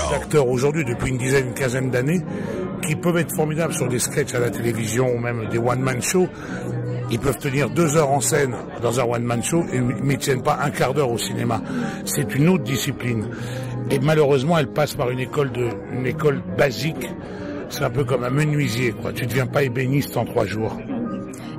des acteurs aujourd'hui depuis une quinzaine d'années qui peuvent être formidables sur des sketchs à la télévision ou même des one-man shows. Ils peuvent tenir 2 heures en scène dans un one-man show, mais ils ne tiennent pas un quart d'heure au cinéma. C'est une autre discipline. Et malheureusement, elle passe par une école basique. C'est un peu comme un menuisier, quoi. Tu ne deviens pas ébéniste en 3 jours.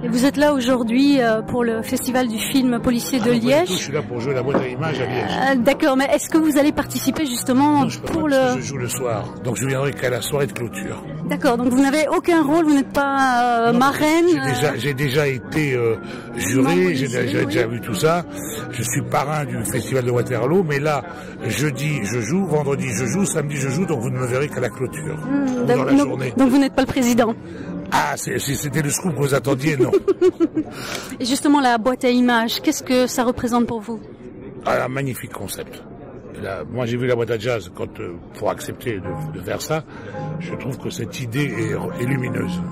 Et vous êtes là aujourd'hui pour le festival du film policier de Liège. Je suis là pour jouer la boîte à images à Liège. D'accord, mais est-ce que vous allez participer justement pour le... Je joue le soir, donc je viendrai qu'à la soirée de clôture. D'accord, donc vous n'avez aucun rôle, vous n'êtes pas marraine. J'ai déjà été juré, j'ai déjà vu tout ça. Je suis parrain du festival de Waterloo, mais là, jeudi je joue, vendredi je joue, samedi je joue, donc vous ne me verrez qu'à la clôture, dans la journée. Donc vous n'êtes pas le président. Ah, si c'était le scoop que vous attendiez, non. Et justement, la boîte à images, qu'est-ce que ça représente pour vous? Un magnifique concept. Là, moi, j'ai vu la boîte à jazz pour accepter de faire ça. Je trouve que cette idée est lumineuse.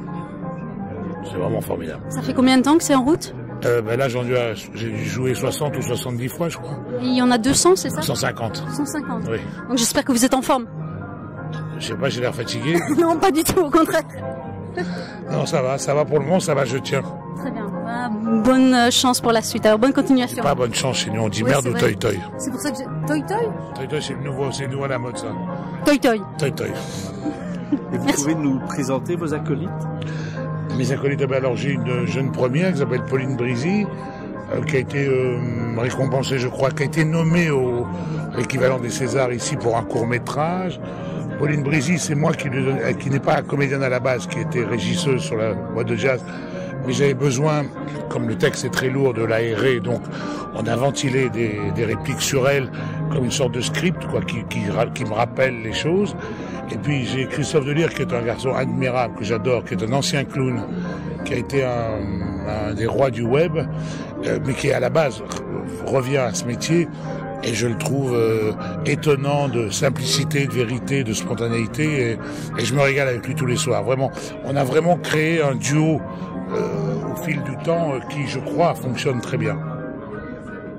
C'est vraiment formidable. Ça fait combien de temps que c'est en route? Là, j'ai joué 60 ou 70 fois, je crois. Et il y en a 200, c'est ça? 150. 150. Oui. Donc j'espère que vous êtes en forme. Je sais pas, j'ai l'air fatigué. Non, pas du tout, au contraire. Non, ça va pour le moment, ça va, je tiens. Très bien. Bonne chance pour la suite. Alors, bonne continuation. Pas bonne chance chez nous, on dit merde ou toy toy. C'est pour ça que Toy toy? Toy toy, c'est nouveau à la mode, ça. Toy toy. Toy toy. Et vous pouvez nous présenter vos acolytes? Mes acolytes, alors j'ai une jeune première qui s'appelle Pauline Brisy, qui a été récompensée, je crois, qui a été nommée au l'équivalent des Césars ici pour un court-métrage. Pauline Brisy, c'est moi qui n'est pas comédienne à la base, qui était régisseuse sur la boîte de jazz. Mais j'avais besoin, comme le texte est très lourd, de l'aérer, donc on a ventilé des répliques sur elle, comme une sorte de script, quoi, qui me rappelle les choses. Et puis j'ai Christophe Delire, qui est un garçon admirable, que j'adore, qui est un ancien clown, qui a été un des rois du web, mais qui à la base revient à ce métier. Et je le trouve étonnant de simplicité, de vérité, de spontanéité. Et je me régale avec lui tous les soirs. Vraiment, on a vraiment créé un duo au fil du temps qui, je crois, fonctionne très bien.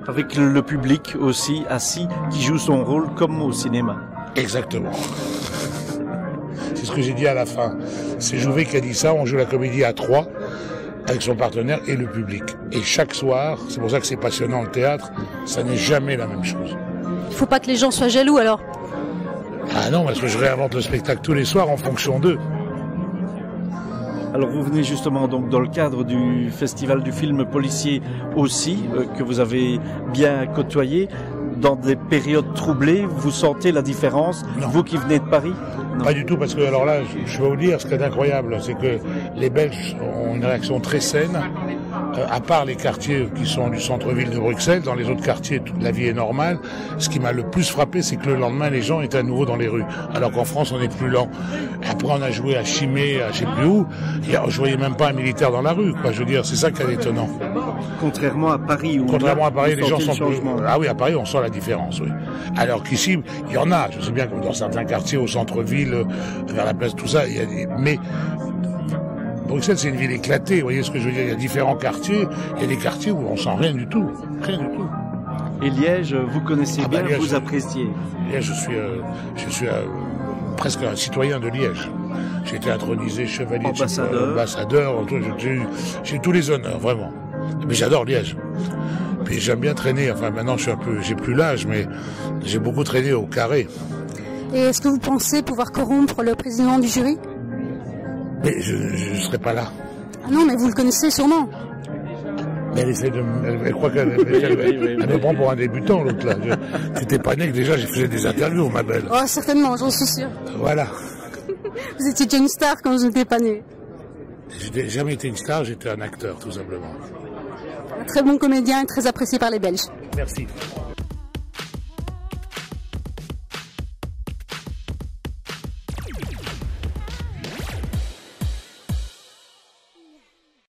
Avec le public aussi assis, qui joue son rôle comme au cinéma. Exactement. C'est ce que j'ai dit à la fin. C'est Jouvet qui a dit ça, on joue la comédie à 3. Avec son partenaire et le public. Et chaque soir, c'est pour ça que c'est passionnant le théâtre, ça n'est jamais la même chose. Il ne faut pas que les gens soient jaloux alors? Ah non, parce que je réinvente le spectacle tous les soirs en fonction d'eux. Alors vous venez justement donc dans le cadre du festival du film policier aussi, que vous avez bien côtoyé. Dans des périodes troublées, vous sentez la différence, vous qui venez de Paris? Non. Pas du tout, parce que alors là, je vais vous dire, ce qui est incroyable, c'est que les Belges ont une réaction très saine, à part les quartiers qui sont du centre-ville de Bruxelles. Dans les autres quartiers, toute la vie est normale. Ce qui m'a le plus frappé, c'est que le lendemain, les gens étaient à nouveau dans les rues, alors qu'en France, on est plus lent. Après, on a joué à Chimay, à je sais plus où, et je voyais même pas un militaire dans la rue, quoi. Je veux dire, c'est ça qui est étonnant. Contrairement à Paris, où contrairement à Paris, les gens sont plus... changement. Ah oui, à Paris, on sent la différence, oui. Alors qu'ici, il y en a. Je sais bien que dans certains quartiers, au centre-ville, vers la place, tout ça, il y a des... Mais Bruxelles, c'est une ville éclatée. Vous voyez ce que je veux dire? Il y a différents quartiers. Il y a des quartiers où on sent rien du tout. Rien du tout. Et Liège, vous connaissez bien, Liège, vous appréciez? Liège, je suis presque un citoyen de Liège. J'ai été intronisé chevalier ambassadeur. J'ai tous les honneurs, vraiment. Mais j'adore Liège. Puis j'aime bien traîner. Enfin, maintenant, j'ai plus l'âge, mais j'ai beaucoup traîné au carré. Et est-ce que vous pensez pouvoir corrompre le président du jury? Mais je ne serai pas là. Ah non, mais vous le connaissez sûrement. Mais elle essaie elle croit qu'elle me prend pour un débutant, l'autre là. T'étais pas né que déjà j'ai fait des interviews, ma belle. Oh, certainement, j'en suis sûr. Voilà. Vous étiez déjà une star quand je n'étais pas né. J'ai jamais été une star, j'étais un acteur, tout simplement. Un très bon comédien et très apprécié par les Belges. Merci.